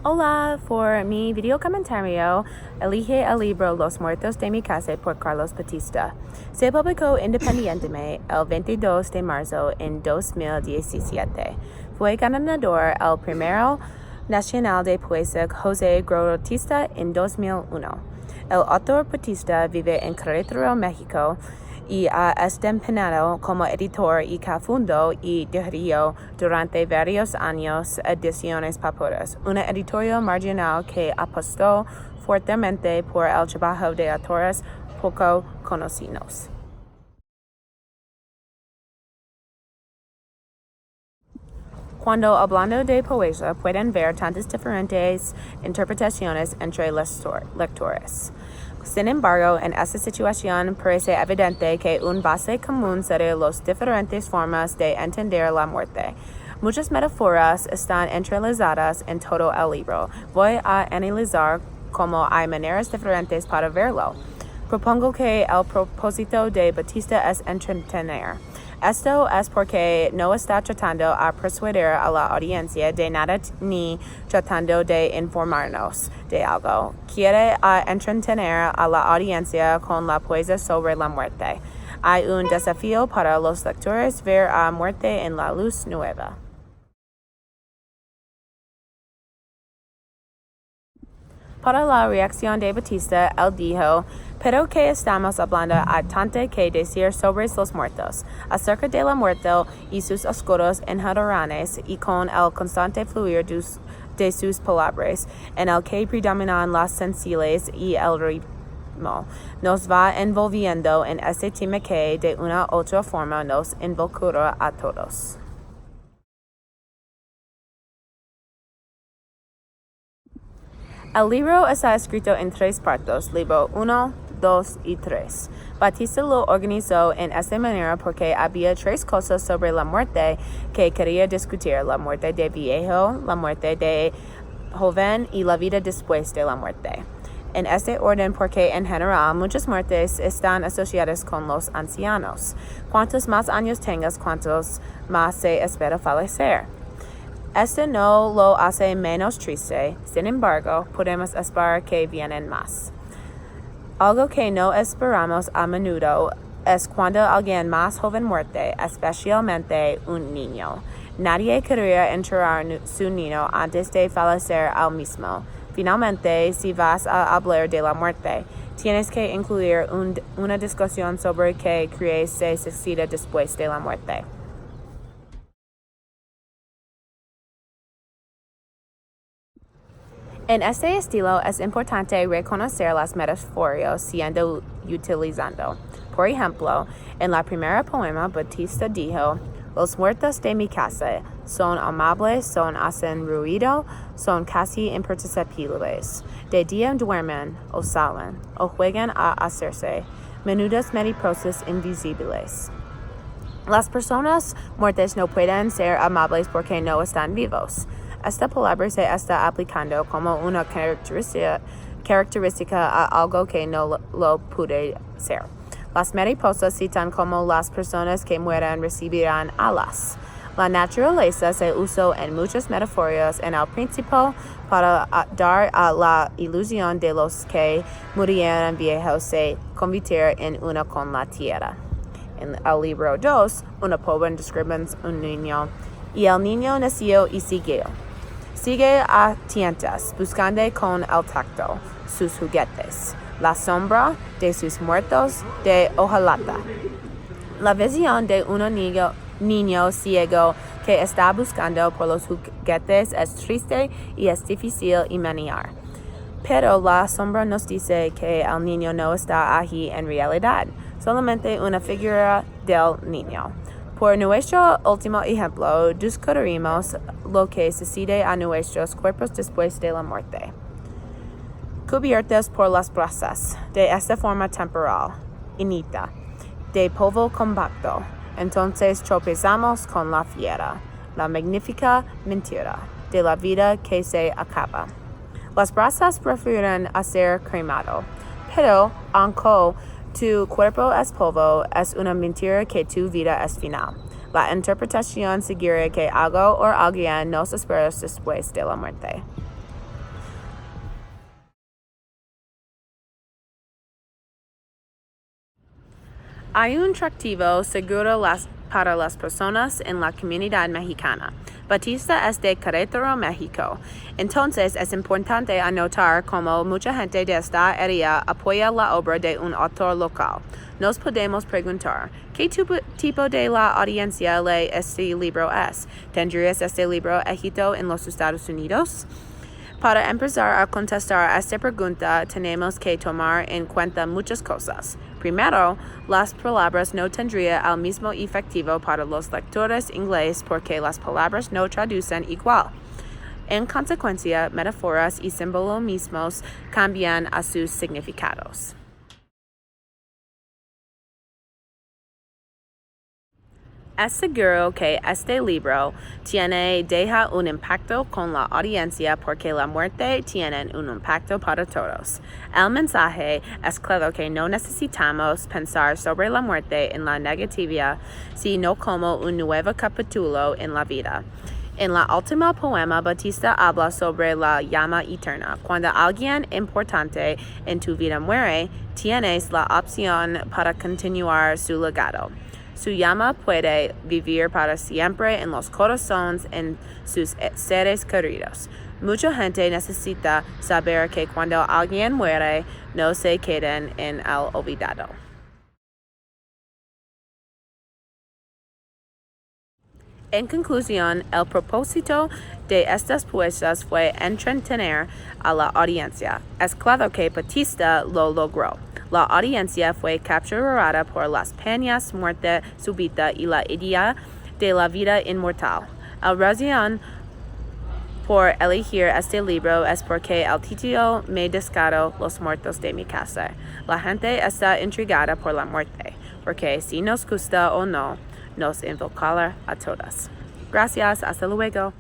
Hola, for mi video comentario, elige el libro Los Muertos de mi Casa por Carlos Bautista. Se publicó independientemente el 22 de marzo en 2017. Fue ganador el Premio Nacional de Poesía José Bautista en 2001. El autor Bautista vive en Querétaro, México, y ha desempeñado como editor y cofundó y dirigió durante varios años Ediciones Paporas, una editorial marginal que apostó fuertemente por el trabajo de autores poco conocidos. Cuando hablando de poesía, pueden ver tantas diferentes interpretaciones entre lectores. Sin embargo, en esta situación parece evidente que un base común sería las diferentes formas de entender la muerte. Muchas metáforas están entrelazadas en todo el libro. Voy a analizar cómo hay maneras diferentes para verlo. Propongo que el propósito de Bautista es entretener. Esto es porque no está tratando a persuadir a la audiencia de nada ni tratando de informarnos de algo. Quiere entretener a la audiencia con la poesía sobre la muerte. Hay un desafío para los lectores ver a muerte en la luz nueva. Para la reacción de Bautista, él dijo, pero que estamos hablando a tanto que decir sobre los muertos, acerca de la muerte y sus oscuros enredaderas y con el constante fluir de sus palabras, en el que predominan las sensibles y el ritmo, nos va envolviendo en este tema que de una u otra forma nos involucra a todos. El libro está escrito en tres partes, libro 1, 2 y 3. Bautista lo organizó en esta manera porque había tres cosas sobre la muerte que quería discutir: la muerte de viejo, la muerte de joven y la vida después de la muerte. En este orden porque en general muchas muertes están asociadas con los ancianos. Cuantos más años tengas, cuantos más se espera fallecer. Esto no lo hace menos triste, sin embargo, podemos esperar que vienen más. Algo que no esperamos a menudo es cuando alguien más joven muere, especialmente un niño. Nadie querría enterrar su niño antes de fallecer al mismo. Finalmente, si vas a hablar de la muerte, tienes que incluir una discusión sobre qué crees se sucede después de la muerte. En este estilo es importante reconocer las metáforas siendo utilizando. Por ejemplo, en la primera poema, Bautista dijo, los muertos de mi casa son amables, hacen ruido, son casi imperceptibles. De día duermen, o salen, o juegan a hacerse menudas mariposas invisibles. Las personas muertas no pueden ser amables porque no están vivos. Esta palabra se está aplicando como una característica a algo que no lo puede ser. Las mariposas citan como las personas que mueren recibirán alas. La naturaleza se usó en muchas metáforas en el principio para dar a la ilusión de los que murieron viejos se convertir en una con la tierra. En el libro 2, una joven describe un niño, y el niño nació y siguió. Sigue a tientas, buscando con el tacto sus juguetes, la sombra de sus muertos de hojalata. La visión de un niño ciego que está buscando por los juguetes es triste y es difícil imaginar. Pero la sombra nos dice que el niño no está allí en realidad, solamente una figura del niño. Por nuestro último ejemplo, discutiremos lo que sucede a nuestros cuerpos después de la muerte. Cubiertos por las brasas, de esta forma temporal, inita, de polvo compacto, entonces tropezamos con la fiera, la magnífica mentira de la vida que se acaba. Las brasas prefieren a ser cremado, pero aunque tu cuerpo es polvo, es una mentira que tu vida es final. La interpretación sugiere que algo o alguien nos espera después de la muerte. Hay un atractivo seguro para las personas en la comunidad mexicana. Batista es de Querétaro, México. Entonces es importante anotar cómo mucha gente de esta área apoya la obra de un autor local. Nos podemos preguntar, ¿qué tipo de la audiencia lee este libro es? ¿Tendrías este libro éxito en los Estados Unidos? Para empezar a contestar a esta pregunta, tenemos que tomar en cuenta muchas cosas. Primero, las palabras no tendrían el mismo efectivo para los lectores ingleses porque las palabras no traducen igual. En consecuencia, metáforas y símbolos mismos cambian a sus significados. Es seguro que este libro deja un impacto con la audiencia porque la muerte tiene un impacto para todos. El mensaje es claro que no necesitamos pensar sobre la muerte en la negatividad, sino como un nuevo capítulo en la vida. En la última poema, Batista habla sobre la llama eterna. Cuando alguien importante en tu vida muere, tienes la opción para continuar su legado. Su llama puede vivir para siempre en los corazones en sus seres queridos. Mucha gente necesita saber que cuando alguien muere, no se queden en el olvidado. En conclusión, el propósito de estas poesías fue entretener a la audiencia. Es claro que Batista lo logró. La audiencia fue capturada por las penas, muerte súbita y la idea de la vida inmortal. La razón por elegir este libro es porque el título me descaró los muertos de mi casa. La gente está intrigada por la muerte, porque si nos gusta o no, nos involucra a todas. Gracias, hasta luego.